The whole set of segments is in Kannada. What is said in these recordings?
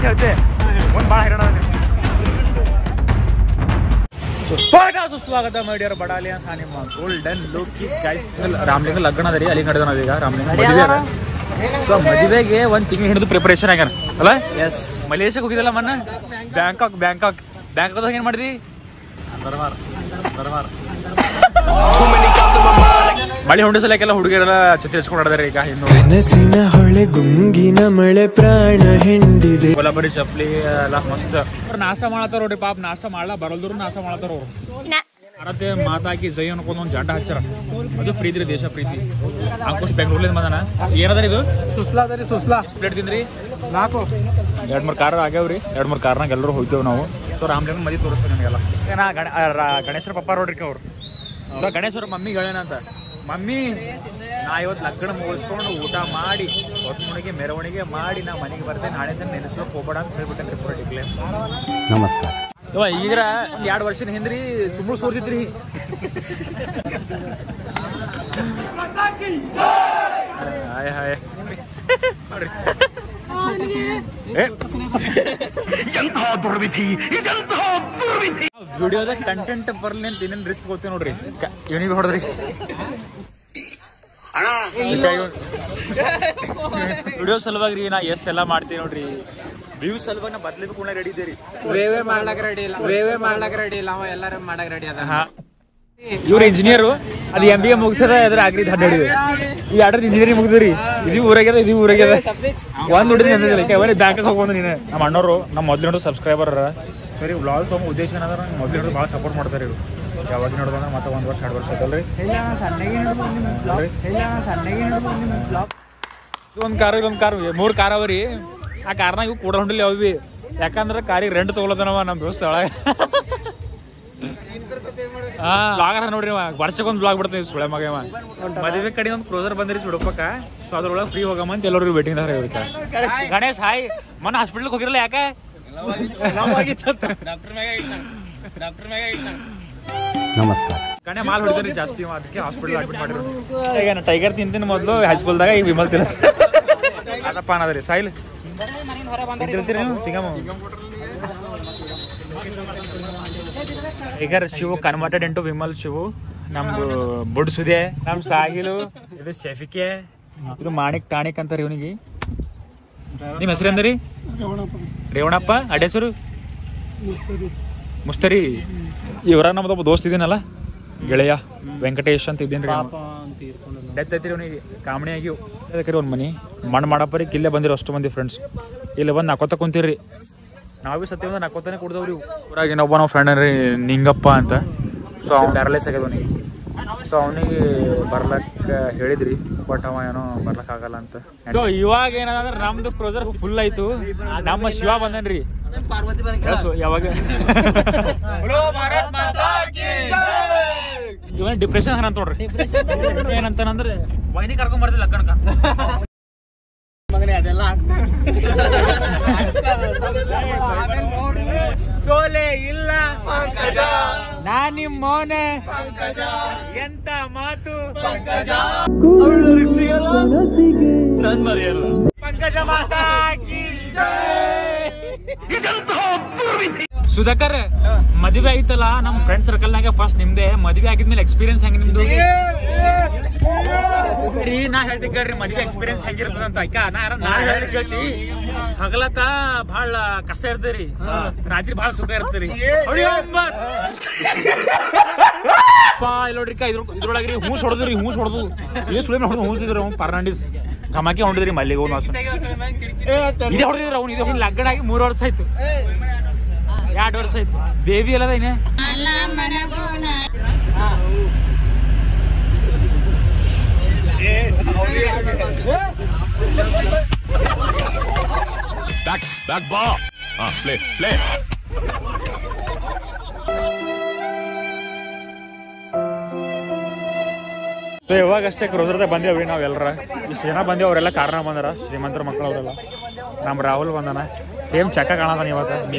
ಹೇಳ್ತೆ ಒಂದು ಭಾಳ ಹೈರಾಣ ಸುಸ್ವಾಗತ ಮಾಡಿಯರ್ ಬಡಾಲಿಯ ನಿಮ್ಮ ಗೋಲ್ಡನ್ ಲೋಕಿ ಗೈಸ್ ರಾಮಲಿಂಗ ಲಗ್ನ ಅದ ರೀ ಅಲ್ಲಿ ನಡೆದ ನಾವೀಗ ರಾಮಲಿಂಗ ಮದುವೆ ಸೊ ಮದುವೆಗೆ ಒಂದು ತಿಂಗಳು ಹಿಡಿದು ಪ್ರಿಪರೇಷನ್ ಆಗ್ಯಾನ ಅಲ್ಲ ಎಸ್ ಮಲೇಷ್ಯಾಗೆ ಹೋಗಿದ್ದಲ್ಲ ಮೊನ್ನೆ ಬ್ಯಾಂಕಾಕ್ದಾಗ ಏನು ಮಾಡಿದ್ರಿ ಮಳೆ ಹೊಂಡಿಸಲಕ್ಕೆಲ್ಲ ಹುಡುಗಿಯರೆಲ್ಲ ಛತ್ರಿ ಹಚ್ಕೊಂಡು ಆಡಿದಾರೆ ಈಗ ಇನ್ನು ಹೊಳೆ ಗುಂಗಿನ ಮಳೆ ಪ್ರಾಣ ಹಿಂಡಿದೆ ಕೊಲಬರಿ ಚಪ್ಲಿ ಎಲ್ಲ ಮಸ್ತ್ ನಾಷ್ಟ ಮಾಡತ್ತಾರ ನೋಡ್ರಿ ಪಾಪ ನಾಷ್ಟ ಮಾಡಲ್ಲ ಬರಲ್ದ್ರು ನಾಷ್ಟ ಮಾಡತ್ತಾರ ಅವ್ರು ಅರತೆ ಮಾತಾಕಿ ಜೈ ಅನ್ಕೊಂಡ್ ಒಂದು ಜಂಡ ಹಚ್ಚಾರ ಅದು ಪ್ರೀತಿ ರೀ ದೇಶ ಪ್ರೀತಿ ಅಂಕುಶ್ ಬೆಂಗಳೂರ್ಲಿಂದ ಬಂದಾನ ಏನದ ಇದು ಸುಸ್ಲಾ ಪ್ಲೇಟ್ ತಿಂದ್ರಿ 2-3 ಕಾರ್ ಆಗ್ಯಾವ್ರಿ 2-3 ಕಾರ್ನಾಗ ಎಲ್ಲರೂ ಹೋಗ್ತೇವೆ ನಾವು ಸೊ ರಾಮಲಿಂಗ ಮದಿ ತೋರಿಸ್ತೀವಿ ನಿಮಗೆಲ್ಲ ಗಣೇಶ್ವರ ಪಪ್ಪ ನೋಡ್ರಿ ಅವ್ರು ಸೊ ಗಣೇಶ್ವರ ಮಮ್ಮಿ ಹೇಳೇನಂತ ಮಮ್ಮಿ ನಾ ಇವತ್ತು ಲಗ್ನ ಮುಗಿಸ್ಕೊಂಡು ಊಟ ಮಾಡಿ ಹೊತ್ತುಣಿಗೆ ಮೆರವಣಿಗೆ ಮಾಡಿ ನಾ ಮನೆಗೆ ಬರ್ತೇನೆ ನಾಳೆ ನೆನೆಸ್ಬೇಕು ಹೋಗ್ಬೇಡ ಅಂತ ಹೇಳ್ಬಿಟ್ಟೇನ್ರಿ ಪೂರ ಡಿಕ್ಲೇರ್ ನಮಸ್ಕಾರ ಈಗ ಒಂದು 2 ವರ್ಷದ ಹಿಂದ್ರಿ ಸುಮ್ಮನೆ ಸೋರ್ತಿದ್ರಿ ಹಾಯ್ ಹಾಯ್ ನೋಡ್ರಿ ವಿಡಿಯೋದಾಗ ಕಂಟೆಂಟ್ ಬರ್ಲಿ ಅಂತ ಏನೇನು ರಿಸ್ಕ್ ಗೊತ್ತೇ ನೋಡ್ರಿ ಇವನಿಗೆ ಹೊಡೆದ್ರಿ ವಿಡಿಯೋ ಸಲುವಾಗಿ ನಾ ಎಷ್ಟೆಲ್ಲ ಮಾಡ್ತೀವಿ ನೋಡ್ರಿ ವ್ಯೂ ಸಲುವಾಗಿ ನಾ ಬದ್ಲಿಬೇಕು ರೆಡಿ ಇದ್ದೀರಿ ವೇವೇ ಮಾಡ್ಲಾಕ ರೆಡಿ ಇಲ್ಲ ಅವ ಎಲ್ಲರೂ ಮಾಡಕ್ ರೆಡಿ ಅದ ಇವ್ರ ಇಂಜಿನಿಯರು ಅದು MBA ಮುಗಿಸದ ಅದ್ರ ಆಗ್ರಿದ್ 12 ಈ 2 ಇಂಜಿನಿಯರಿಂಗ್ ಮುಗಿದ್ರಿ ಇದು ಊರಾಗ್ಯದ ಒಂದ್ ಹುಡುಗ ಬ್ಯಾಂಕಾಗ ಹೋಗ್ಬಂದು ನೀನು ನಮ್ಮ ಅಣ್ಣವರು ನಮ್ಮ ಮೊದ್ಲು ಸಬ್ಸ್ಕ್ರೈಬರ್ ಸರಿ ವ್ಲಾಗ್ ತಗೊಂಡು ಉದ್ದೇಶ ಏನಂದ್ರೆ ಮೊದ್ಲು ಭಾಳ ಸಪೋರ್ಟ್ ಮಾಡ್ತಾರೆ ಇವರು ಯಾವಾಗ ನೋಡ್ಬಂದ್ರೆ ಮತ್ತೆ 1 ವರ್ಷ 2 ವರ್ಷ ಆಯ್ತಲ್ರಿ ಒಂದು ಕಾರ್ 3 ಕಾರ್ ಅವರಿ ಆ ಕಾರ್ನಾಗ ಇವು ಕೂಡ ಹೊಂಡಿಲ್ಲ ಯಾವ್ವಿ ಯಾಕಂದ್ರೆ ಕಾರಿಗೆ ರೆಂಟ್ ತಗೊಳದನವ ನಮ್ಮ ದೋಸ್ತ ಒಳಗೆ ಬ್ಲಾಗ್ ನೋಡ್ರಿ ವರ್ಷಕ್ಕೊಂದು ಬ್ಲಾಗ್ ಬಿಡ್ತೀನಿ ಸುಳೆ ಮಗ ಮದುವೆ ಕಡೆ ಒಂದು ಕ್ರೋಸರ್ ಬಂದ್ರಿ ಸುಡಪಕ್ಕ ಸೊ ಅದ್ರೊಳಗೆ ಫ್ರೀ ಹೋಗಮ್ಮ ಅಂತ ಎಲ್ಲರಿಗೂ ವೇಟಿಂಗ್ ಅದಾರ ಇವ್ರಿಗೆ ಗಣೇಶ್ ಹಾಯ್ ಮೊನ್ನೆ ಹಾಸ್ಪಿಟ್ಲಿಗೆ ಹೋಗಿರಲ್ಲ ಯಾಕೆ ನಮಸ್ಕಾರ ಗಣೆ ಮಾಲ್ ಹೊಡಿದ್ರಿ ಜಾಸ್ತಿ ಅದಕ್ಕೆ ಹಾಸ್ಪಿಟಲ್ ಅಡ್ಮಿಟ್ ಮಾಡಿದ್ರು ಈಗ ನಾ ಟೈಗರ್ ತಿಂತೀನಿ ಮೊದಲು ಹೈಸ್ಕೂಲ್ದಾಗ ಈಗ ವಿಮಲ್ ತಿನ್ನ ಅದಪ್ಪ ಅನ್ನದ್ರಿ ಸಾಯಿಲ್ ತಿಂತೀರಿ ನೀವು ಚಿಂಗಮ್ಮ tiger Shivu converted into Vimal Shivu ನಮ್ದು ಬುಡ್ ಸುದೆ ನಮ್ ಸಾಹಿಲು ಇದು ಶೆಫಿಕೆ ಇದು ಮಾಣಿಕ್ ಟಾಣಿಕ್ ಅಂತಾರೆ ಇವನಿಗೆ ನಿಮ್ ಹೆಸರು ಅಂದ್ರಿ ರೇವಣಪ್ಪ ಅಡ್ಡೆಸರು ಮುಸ್ತರಿ ಇವರ ನಮ್ದೊಬ್ಬ ದೋಸ್ತ್ ಇದೀನಲ್ಲ ಗೆಳೆಯ ವೆಂಕಟೇಶ್ ಅಂತ ಇದ್ದೀನಿ ಡೆತ್ ಐತ್ರಿ ಅವನಿಗೆ ಕಾಮಣಿ ಆಗಿವು ಅದಕ್ಕೆ ಒಂದು ಮನಿ ಮಣ್ಣು ಮಾಡಪ್ಪರಿ ಇಲ್ಲೇ ಬಂದಿರೋ ಅಷ್ಟು ಮಂದಿ ಫ್ರೆಂಡ್ಸ್ ಇಲ್ಲಿ ಬಂದು ನಕ್ಕೋತ ಕುಂತೀರಿ ನಾವು ಭೀ ಸತ್ಯ ನಕ್ಕೋತಾನೆ ಕುಡ್ದವ್ರಿ ಊರಾಗ ಇನ್ನೊಬ್ಬ ನಾವು ಫ್ರೆಂಡ್ ರೀ ನಿಂಗಪ್ಪ ಅಂತ ಸೊ ಅವ್ನು ಪ್ಯಾರಲೈಸ್ ಆಗ್ಯದ ಅವನಿಗೆ ಸೊ ಅವನಿಗೆ ಬರ್ಲಕ್ಕೆ ಹೇಳಿದ್ರಿ ಬಟ್ ಅವ ಏನೋ ಬರ್ಲಕ್ ಆಗಲ್ಲ ಅಂತ ಸೊ ಇವಾಗ ಏನಂದ್ರೆ ನಮ್ದು ಕ್ರೋಸರ್ ಫುಲ್ ಆಯ್ತು ನಮ್ಮ ಶಿವ ಬಂದನ್ರಿ ಯಾವಾಗ ಇವನ್ ಡಿಪ್ರೆಷನ್ ಅಂತ ನೋಡ್ರಿ ಏನಂತಾನಂದ್ರೆ ವೈನಿ ಕರ್ಕೊಂಡ್ ಬರ್ತಿಲ್ಲ ಕಣಕ ಅದೆಲ್ಲ ಸೋಲೆ ಇಲ್ಲ ನಾ ನಿಮ್ ಮೋನೆ ಎಂತ ಮಾತು ಪಂಕಜ ಮಾತಾ ಸುಧಾಕರ್ ಮದುವೆ ಆಯ್ತಲ್ಲ ನಮ್ ಫ್ರೆಂಡ್ ಸರ್ಕಲ್ ನಾಗ ಫಸ್ಟ್ ನಿಮ್ದೆ ಮದುವೆ ಆಗಿದ್ಮೇಲೆ ಎಕ್ಸ್ಪೀರಿಯನ್ಸ್ ಹೆಂಗ ನಿಮ್ದು ರೀ ನಾ ಹೇಳ್ತಿ ಕೇಳ್ರಿ ಮದುವೆ ಎಕ್ಸ್ಪೀರಿಯನ್ಸ್ ಹೆಂಗಿರ್ತದ ಅಂತ ಅಕ್ಕ ನಾ ಹೇಳ್ತಿ ಹಗಲತ್ತ ಬಹಳ ಕಷ್ಟ ಇರ್ತೇರಿ ರಾತ್ರಿ ಬಹಳ ಸುಖ ಇರ್ತರಿ ನೋಡ್ರಿ ಇದ್ರೊಳಗ್ರಿ ಹೂಸ್ ಹೊಡೆದ್ರಿ ಹೊಡೆದು ಹೂಸಿದ್ರಿ ಅವ್ನು ಪರ್ನಾಂಡಿಸ್ ಕಮಾಕಿ ಹೊಂಡಿದ್ರಿ ಮಲ್ಲಿಗೆ ಹೋಗಿ ಇದೇ ಹೊಡೆದಿದ್ರು ಅವ್ನು ಇದು ಲಗ್ನ ಆಗಿ 3 ವರ್ಷ ಆಯ್ತು 2 ವರ್ಷ ಆಯ್ತು ಬೇಬಿ ಅಲ್ಲದ ಏನೇ ಬ್ಯಾಕ್ ಬಾ ಪ್ಲೇ ಸೊ ಇವಾಗಷ್ಟೇ ಕ್ರೋಸರ್ದಾಗ ಬಂದೇವ್ರಿ ನಾವೆಲ್ಲರ ಇಷ್ಟು ಜನ ಬಂದೇವು ಅವರೆಲ್ಲ ಕಾರಣ ಬಂದಾರ ಶ್ರೀಮಂತರ ಮಕ್ಕಳು ಅವರೆಲ್ಲ ನಮ್ಮ ರಾಹುಲ್ ಬಂದಾನ ಸೇಮ್ ಚಕ್ಕ ಕಾಣತಾನ ಇವಾಗ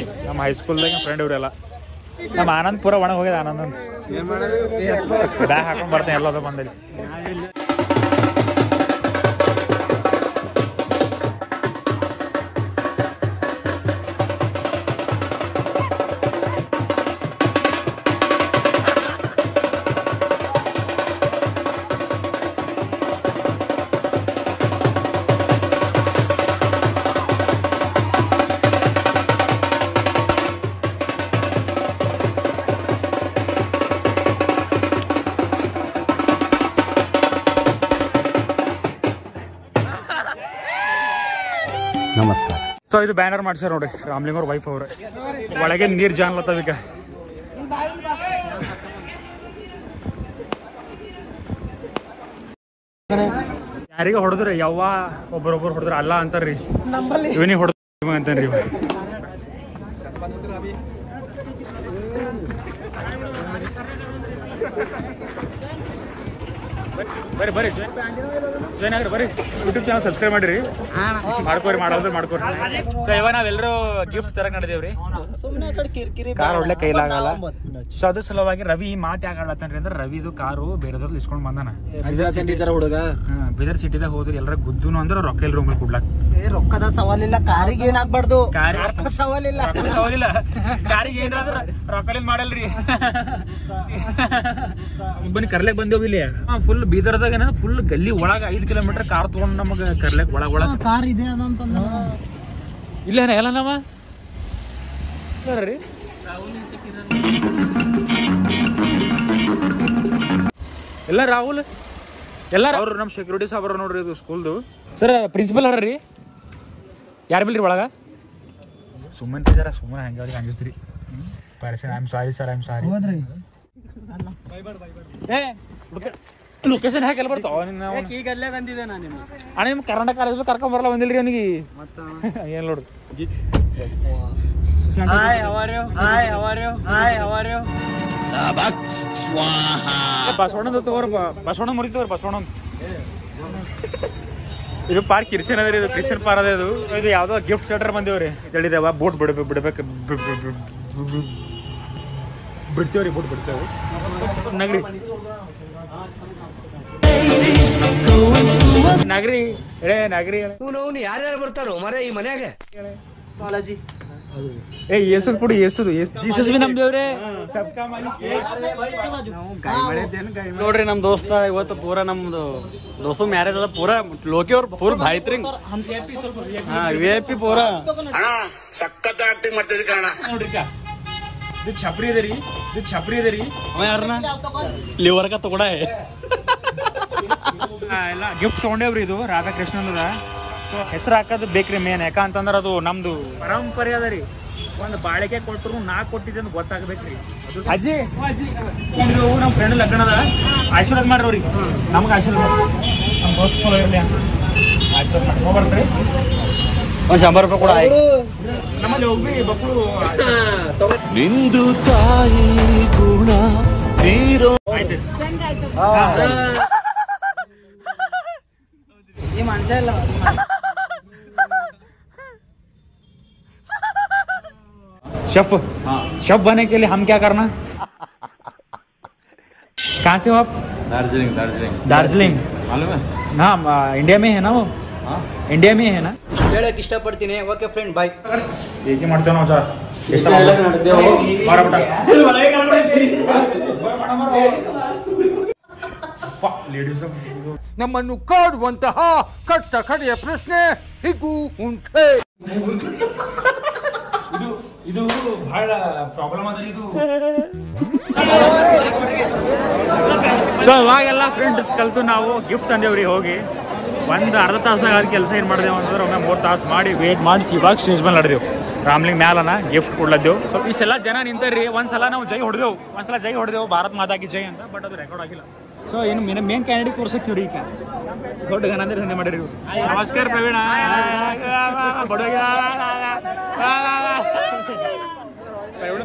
ನಮ್ಮ ಹೈಸ್ಕೂಲ್ದಾಗ ಫ್ರೆಂಡ್ ಇವರೆಲ್ಲ ನಮ್ಮ ಆನಂದ್ ಪೂರ ಒಣಗಿ ಹೋಗ್ಯದ ಆನಂದ್ ಬ್ಯಾಗ್ ಹಾಕೊಂಡ್ ಬರ್ತೇನೆ ಎಲ್ಲದ ಬಂದಲ್ಲಿ ನಮಸ್ಕಾರ. ಸೊ ಇದು ಬ್ಯಾನರ್ ಮಾಡ್ಸ್ಯಾರ ನೋಡ್ರಿ ರಾಮ್ಲಿಂಗ್ ಅವ್ರ ವೈಫ್ ಅವ್ರ ಒಳಗೆ ನೀರ್ ಜಾನ್ಲತ್ತವೀಗ. ಯಾರಿಗ ಹೊಡೆದ್ರಿ ಯವ್ವ ಒಬ್ಬರೊಬ್ಬರು ಹೊಡೆದ್ರ ಅಲ್ಲ ಅಂತಾರ್ರಿ, ಇವನಿಗೆ ಹೊಡೆದ ಅಂತನ್ರಿ. ಬರ್ರಿ ಬರ್ರಿ ಜಾಯ್ನ್ ಆಗ್ರಿ, ಬರ್ರಿ ಯೂಟ್ಯೂಬ್ ಚಾನಲ್ ಸಬ್ಸ್ಕ್ರೈಬ್ ಮಾಡಿರಿ, ಮಾಡ್ಕೋರಿ ಮಾಡೋದು ಮಾಡ್ಕೋರಿ. ಸೊ ಇವಾಗ ನಾವೆಲ್ಲರೂ ಗಿಫ್ಟ್ ತರಕ್ ನಡೆದೇವ್ರಿ, ಕಾರ್ ಹೊಡ್ಲೆ ಕೈಲಾಗಲ್ಲ. ಸೊ ಅದ್ರ ಸಲುವಾಗಿ ರವಿ ಮಾತು ಯಾಕೆ ಆಡ್ಲತ್ತನ್ರಿ ಅಂದ್ರೆ ರವಿದು ಕಾರು ಬೇರೆದವ್ರಲ್ಲಿ ಇಸ್ಕೊಂಡ್ ಬಂದಾನ. ಹುಡುಗ ಬೀದರ್ ಸಿಟಿದಾಗ ಹೋದ್ರಿ ಎಲ್ಲರ ಗುದ್ದುನು ಅಂದ್ರೆ ರೊಕ್ಕ ಇಲ್ರಿ ಒಮ್ಮೆ ಕೊಡ್ಲಾಕ್. ರೊಕ್ಕದ ಸವಾಲಿಲ್ಲ, ಕಾರಿಗೆ ಏನಾಗ್ಬಾರ್ದು, ಸವಾಲಿಲ್ಲ ಸವಾಲಿಲ್ಲ, ಕಾರಿಗೆ ಏನಾದ್ರ ರೊಕ್ಕಲಿಂದ ಮಾಡಲ್ರಿ. ಬನ್ನಿ ಕರ್ಲೆಕ್ ಬಂದೇವ್ ಇಲ್ಲಿ ಫುಲ್ ಬೀದರ್ದಾಗ ಏನ ಫುಲ್ ಗಲ್ಲಿ ಒಳಗ 5 ಕಿಲೋಮೀಟರ್ ಕಾರ್ ತಗೊಂಡ್ ನಮಗ ಕರ್ಲೆಕ್ ಒಳಗ ಕಾರ್ ಇದೆ ಅದಂತ ಇಲ್ಲ ಎಲ್ಲ ನಮ್ಮ ಎಲ್ಲ ರಾಹುಲ್ ಎಲ್ಲ ಅವ್ರು ನಮ್ಮ ಸೆಕ್ಯೂರಿಟಿ ಸಾಬ್ರ ನೋಡ್ರಿ ಇದು ಸ್ಕೂಲ್ದು. ಸರ್ ಪ್ರಿನ್ಸಿಪಲ್ ಅವ್ರಿ ಯಾರು ಬಿಲ್ರಿ ಒಳಗ ಸುಮ್ಮನೆ ಜರ ಸುಮ್ಮನೆ ಹಂಗೆ ಅಂಜಿಸ್ತೀರಿ. ಪರೇಶನ್ I am sorry sir, I am sorry. Location ಹಾಕಿ ಎಲ್ಲ ಬರ್ತಾವ ಈಗ ಅಲ್ಲೇ ಬಂದಿದೆ ನಾನು. ಅಣ್ಣ ನಿಮ್ ಕರ್ನಾಟಕ ಕಾಲೇಜ್ ಕರ್ಕೊಂಡ್ ಬರಲ್ಲ ಬಂದಿಲ್ರಿ ಅವನಿಗೆ ಏನ್ ನೋಡ್ರಿ. ಬಸವಣ್ಣದ ತಗೋರಪ್ಪ, ಬಸವಣ್ಣ ಮುರಿತವ್ರಿ ಬಸವಣ್ಣ. ಇದು ಪಾರ್ಕ್ ಕಿರ್ಚನ್ ಅದ್ರಿ, ಇದು ಕ್ರಿಶ್ಚಿಯನ್ ಪಾರ್ ಅದ. ಇದು ಯಾವ್ದೋ ಗಿಫ್ಟ್ ಸೆಂಟರ್ ಬಂದೇವ್ರಿ. ಹೇಳಿದೇವ ಬೋಟ್ ಬಿಡ್ಬೇಕು ಬಿಡ್ತೇವ್ರಿ, ಬೋಟ್ ಬಿಡ್ತೇವೆ ನಗರಿ ನಗರಿ ನಗರಿ. ಯಾರ್ಯಾರು ಬರ್ತಾರೋ ಮರೆ ಈ ಮನ್ಯಾಗ? ಏಸದ್ ಕೊಡಿ, ಏಸದು ಜೀಸಸ್ ಬಿ ನಮ್ ದೇವ್ರೆ. ನೋಡ್ರಿ ನಮ್ ದೋಸ್ತ ಇವತ್ತು ಪೂರಾ ನಮ್ದು ದೋಸ್ತ ಮ್ಯಾರೇಜ್ ಅದ, ಪೂರಾ ಲೋಕಿ ಅವ್ರ ಪೂರ ಭಾಯ್ತ್ರಿ. VIP ಪೂರಾ ಸಖತ್ ಆಕ್ಟಿಂಗ್ ಮಾಡ್ತಿದ್ವಿ ಕಾರಣ ನೋಡ್ರಿ. ಇದು ಛಪ್ರಿ ಇದರಿ, ಇದು ಛಪ್ರಿ ಇದರಿ. ಅವ ಯಾರನ್ನ ಲಿವರ್ಗ ತಗೊಡ ಎಲ್ಲ ಗಿಫ್ಟ್ ತಗೊಂಡೇವ್ರಿ. ಇದು ರಾಧಾಕೃಷ್ಣನದ ಹೆಸರು ಹಾಕೋದು ಬೇಕ್ರಿ ಮೇನ್. ಯಾಕಂತಂದ್ರೆ ಅದು ನಮ್ದು ಪರಂಪರೆ ಅದ ರೀ. ಒಂದು ಬಾಳಿಕೆ ಕೊಟ್ಟರು 4 ಕೊಟ್ಟಿದ್ದೆ ಅಂತ ಗೊತ್ತಾಗ್ಬೇಕ್ರಿ. ಅಜ್ಜಿ ನಮ್ಮ ಫ್ರೆಂಡ್ ಲಗ್ನದ ಆಶೀರ್ವಾದ ಮಾಡ್ರಿ ಅವ್ರಿಗೆ, ನಮ್ಗೆ ಆಶೀರ್ವಾದ ನಮ್ಮ ದೋಸ್ತ ಇರಲಿ ಅಂತ ಆಶೀರ್ವಾದ ಮಾಡಿ ಹೋಗ್ಬರ್ತ್ರಿ. ಒಂದ್ 100 ರೂಪಾಯಿ ಕೂಡ ನಮ್ಮಲ್ಲಿ ಹೋಗಿ ಮಕ್ಕಳು ನಿಂದು ತಾಯಿ ಗುಣ ತೀರೋ ಆಯ್ತು. ಈ ಮನುಷ್ಯ ಇಲ್ಲ. शेफ बनने के लिए हम क्या करना? कहाँ से हो आप? दार्जिलिंग ಮಾಲೂಮ್ ಹೈ? हाँ इंडिया में है ना वो? इंडिया में है ना? ಹೇಳಕ್ ಇಷ್ಟಪಡ್ತೀನಿ. ಓಕೆ ಫ್ರೆಂಡ್, ಬಾಯ್. ಏಕೆ ಮಾಡ್ತೇವೆ ನಾವು ಸರ್? ನಮ್ಮನ್ನು ಕಾಡುವಂತಹ ಕಟ್ಟ ಕಡೆಯ ಪ್ರಶ್ನೆ ಹೀಗೂ ಉಂಟೆ. ಇದು ಬಹಳ ಪ್ರಾಬ್ಲಮ್ ಅದ ಇದು. ಸೊ ಇವಾಗೆಲ್ಲ ಫ್ರೆಂಡ್ಸ್ ಕಲ್ತು ನಾವು ಗಿಫ್ಟ್ ತಂದೇವ್ರಿ. ಹೋಗಿ ಒಂದು ಅರ್ಧ ತಾಸಾಗ ಕೆಲಸ ಏನ್ ಮಾಡಿದೆವು ಅಂದ್ರೆ ಒಮ್ಮೆ 3 ತಾಸು ಮಾಡಿ ವೇಟ್ ಮಾಡಿಸಿ ಇವಾಗ ಸ್ಟೇಜ್ ಮೇಲೆ ನಡೆದೆವು. ರಾಮ್ಲಿಂಗ್ ಮ್ಯಾಲನ ಗಿಫ್ಟ್ ಕೊಡ್ಲದ್ದೇವು. ಸೊ ಇಷ್ಟೆಲ್ಲ ಜನ ನಿಂತಾರ್ರಿ. ಒಂದ್ಸಲ ನಾವು ಜೈ ಹೊಡೆದೆವು ಭಾರತ್ ಮಾತಾಕಿ ಜೈ ಅಂತ. ಬಟ್ ಅದು ರೆಕಾರ್ಡ್ ಆಗಿಲ್ಲ. ಸೊ ಇನ್ನು ಮೇನ್ ಕ್ಯಾಂಡಿಡೇಟ್ ತೋರ್ಸಕ್ತಿವ್ರಿ. ಈಗ ದೊಡ್ಡ ಗನ ಅಂದ್ರೆ ದಂಧೆ ಮಾಡಿರಿ. ನಮಸ್ಕಾರ ಪ್ರವೀಣ.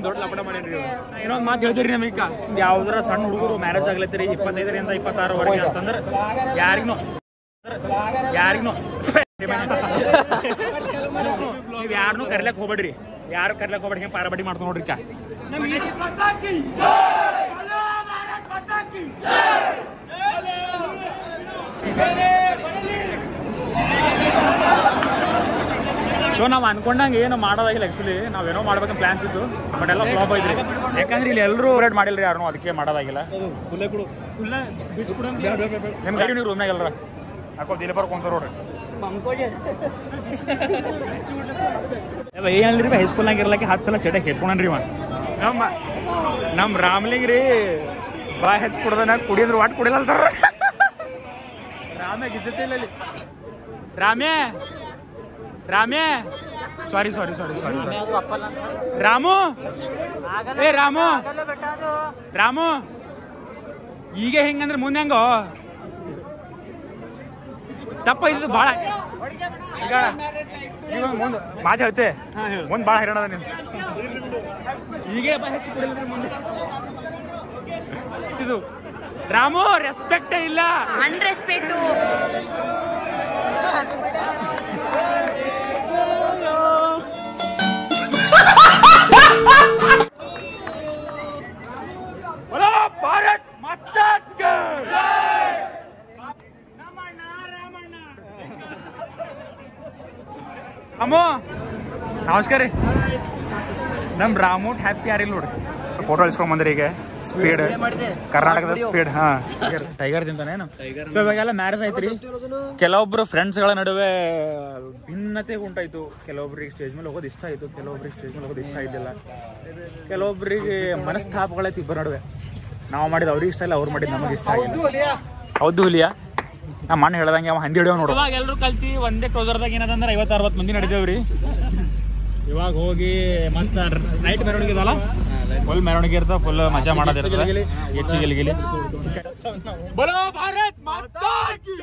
ದೊಡ್ಡ ಲಪಡ ಮಾಡೇನ್ರಿ. ಇನ್ನೊಂದು ಮಾತು ಹೇಳ್ತೀರಿ ನಮಗ, ಯಾವ್ದಾರ ಸಣ್ಣ ಹುಡುಗರು ಮ್ಯಾರೇಜ್ ಆಗ್ಲತ್ತೀರಿ 25ರಿಂದ 26ವರೆಗೆ ಅಂತಂದ್ರೆ ಯಾರಿಗೂ ನೀವ್ ಯಾರನ್ನೂ ಕರ್ಲಕ್ ಹೋಗ್ಬೇಡ್ರಿ. ಯಾರು ಕರ್ಲಕ್ ಹೋಗ್ಬೇಡಿ. ಹೆಂಗೆ ಪಾರಬಡಿ ಮಾಡ್ತಾ ನೋಡ್ರಿ. ಸೊ ನಾವು ಅನ್ಕೊಂಡಂಗೆ ಏನು ಮಾಡೋದಾಗಿಲ್ಲ. ಆಕ್ಚುಲಿ ನಾವೇನೋ ಮಾಡ್ಬೇಕಂತ ಪ್ಲಾನ್ಸ್ ಇತ್ತು, ಬಟ್ ಎಲ್ಲ ಫ್ಲಾಪ್ ಐತ್ರಿ. ಯಾಕಂದ್ರೆ ಇಲ್ಲಿ ಎಲ್ಲರೂ ರೇಟ್ ಮಾಡಿಲ್ರಿ ಯಾರು, ಅದಕ್ಕೆ ಮಾಡೋದಾಗಿಲ್ಲ. ನಿಮ್ ಗಾಡಿ ನೀವು ರೂಮ್ನಾಗ ಎಲ್ಲರ ಹಾಕೋ ದಿನ ಬರ್ಕೊಂತ ನೋಡ್ರಿ. ಏನ್ರಿ ಹೈಸ್ಕೂಲ್ನಾಗ ಇರ್ಲಾಕೆ 10 ಸಲ ಚಟಕ್ಕೆ ಹೆಚ್ಕೊಂಡ್ರಿ. ನಮ್ಮ ರಾಮ್ಲಿಂಗ್ ರೀ ಬಾಯ್ ಹೆಚ್ಚು ಕುಡ್ದನ ಕುಡಿಯೋದ್ರ ವಾಟ್ ಕುಡಿಯಲ್ಲ ಅಂತಾರ. ರಾಮ್ಯಾಗ ಇಜ್ಜತೆ ಇಲ್ಲ ಅಲ್ಲಿ. ರಾಮ್ಯಾ ರಾಮೇ ಸಾರಿ ರಾಮು ಏ ರಾಮು ರಾಮು ಈಗ ಹೆಂಗಂದ್ರೆ ಮುಂದೆ ಹೆಂಗೋ ತಪ್ಪ ಇದು ಭಾಳ ಈಗ ನೀವು ಮುಂದೆ ಮಾತು ಹೇಳ್ತೆ ಮುಂದೆ ಭಾಳ ಹೈರಾಣ ಅದ ನೀನು ಈಗ ಹೆಚ್ಚು ಮುಂದೆ ಇದು ರಾಮು ರೆಸ್ಪೆಕ್ಟೇ ಇಲ್ಲ ಅನ್ರೆಸ್ಪೆಕ್ಟು ಭಾರತ್ ಮಾತಾ ಕಿ ಅಮ್ಮ ನಮಸ್ಕಾರ ರೀ ನಮ್ ರಾಮು ಹ್ಯಾಪಿ ಯಾರಿಲ್ಲ ನೋಡ್ರಿ ಫೋಟೋ ಇಸ್ಕೊಂಡ್ ಬಂದ್ರಿ ಈಗ ಸ್ಪೀಡ್ ಕರ್ನಾಟಕದ ಸ್ಪೀಡ್ ಹಾ ಟೈಗರ್ ತಿಂತಾನೇನು ಸೊ ಇವಾಗೆಲ್ಲ ಮ್ಯಾರೇಜ್ ಆಯ್ತ್ರಿ ಕೆಲವೊಬ್ರು ಫ್ರೆಂಡ್ಸ್ ಗಳ ನಡುವೆ ಭಿನ್ನತೆ ಉಂಟಾಯ್ತು ಕೆಲವೊಬ್ರಿಗೆ ಸ್ಟೇಜ್ ಮೇಲೆ ಹೋಗೋದು ಇಷ್ಟ ಆಯ್ತು ಕೆಲವೊಬ್ರಿಗೆ ಸ್ಟೇಜ್ ಮೇಲೆ ಹೋಗೋದು ಇಷ್ಟ ಇದ್ದಿಲ್ಲ ಕೆಲವೊಬ್ರಿಗೆ ಮನಸ್ತಾಪಗಳಾಯ್ತು ಇಬ್ಬರ ನಡುವೆ ನಾವು ಮಾಡಿದ ಅವ್ರಿಗೆ ಇಷ್ಟ ಇಲ್ಲ ಅವ್ರು ಮಾಡಿದ್ ನಮಗೆ ಇಷ್ಟ ಆಗಿಲ್ಲ ಹೌದು ಹುಲಿಯಾ ನಮ್ಮ ಮಣ್ಣು ಹೇಳ್ದಂಗೆ ಅವ ಹಂದಿ ಹಿಡಿಯೋ ನೋಡು ಇವಾಗ ಎಲ್ಲರೂ ಕಲ್ತಿ ಒಂದೇ ಕ್ಲೋಸರ್ದಾಗ ಏನದಂದ್ರೆ 50-60 ಮಂದಿ ನಡಿದೇವ್ರಿ ಇವಾಗ ಹೋಗಿ ಮತ್ತೆ ನೈಟ್ ಮೆರವಣಿಗೆ ಇದಲ್ಲ ಫುಲ್ ಮೆರವಣಿಗೆ ಇರ್ತಾವ ಫುಲ್ ಮಜಾ ಮಾಡೋದಿರ್ತದೆ ಹೆಚ್ಚಿಗೆ ಬೋಲೋ ಭಾರತ್ ಮಾತಾ ಕಿ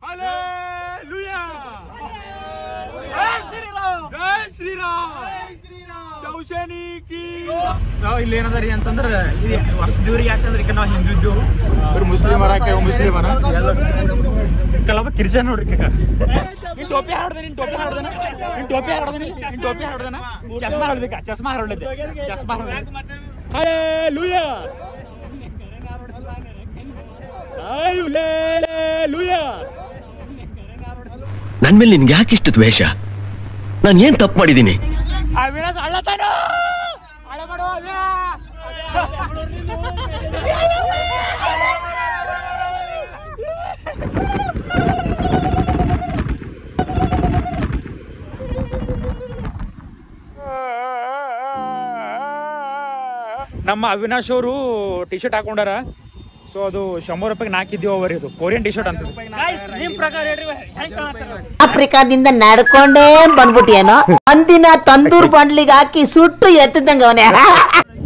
ಹಲ್ಲೆಲೂಯಾ ಜೈ ಶ್ರೀರಾಮ್ ಚೌಶನಿ ಕಿ ಸೊ ಇಲ್ಲಿ ಏನದರಿ ಅಂತಂದ್ರೆ ಇದು ವರ್ಷದವ್ರಿಗೆ ಯಾಕಂದ್ರೆ ಈಗ ನಾವು ಹಿಂದೂ ಇದ್ದು ಇವ್ರು ಮುಸ್ಲಿಮರ ಮುಸ್ಲಿಮರ ಕೆಲವೊಬ್ಬ ಕಿರ್ಚನ್ ನೋಡ್ರಿ ನಿನ್ ಟೋಪಿ ಹಾಡ್ದೆ ಚಸ್ಮಾ ಹಾಡ್ದಕ್ಕ ಚಸ್ಮಾ ಹಲ್ಲೆಲೂಯಾ ಹಲ್ಲೆಲೂಯಾ ನನ್ ಮೇಲೆ ನಿನ್ಗೆ ಯಾಕೆ ಇಷ್ಟು ದ್ವೇಷ? ನಾನು ಏನ್ ತಪ್ಪು ಮಾಡಿದ್ದೀನಿ? ಅವಿನಾಶ್ ಅಳ್ಳತಾನ ಅಳ ಮಾಡುವ ನಮ್ಮ ಅವಿನಾಶ್ ಅವರು ಟಿ ಶರ್ಟ್ ಹಾಕೊಂಡಾರ ಸೊ ಅದು 100 ರೂಪಾಯಿಗೆ ನಾಕಿದ್ದೀವಿ ಅವರಿ ಇದು ಕೊರಿಯನ್ ಟಿ ಶರ್ಟ್ ಅಂತ ನಿಮ್ ಪ್ರಕಾರ ಹೇಳ್ರಿ ಆಫ್ರಿಕಾದಿಂದ ನಡ್ಕೊಂಡೇ ಬಂದ್ಬಿಟ್ಟಿಯೇನೋ ಒಂದಿನ ತಂದೂರ್ ಬಂಡ್ಲಿಗೆ ಹಾಕಿ ಸುಟ್ಟು ಎತ್ತಿದಂಗ ಅವನೇ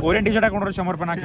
ಕೊರಿಯನ್ ಟಿ ಶರ್ಟ್ ಹಾಕೊಂಡ್ರೆ 100 ರೂಪಾಯಿ ನಾಕಿ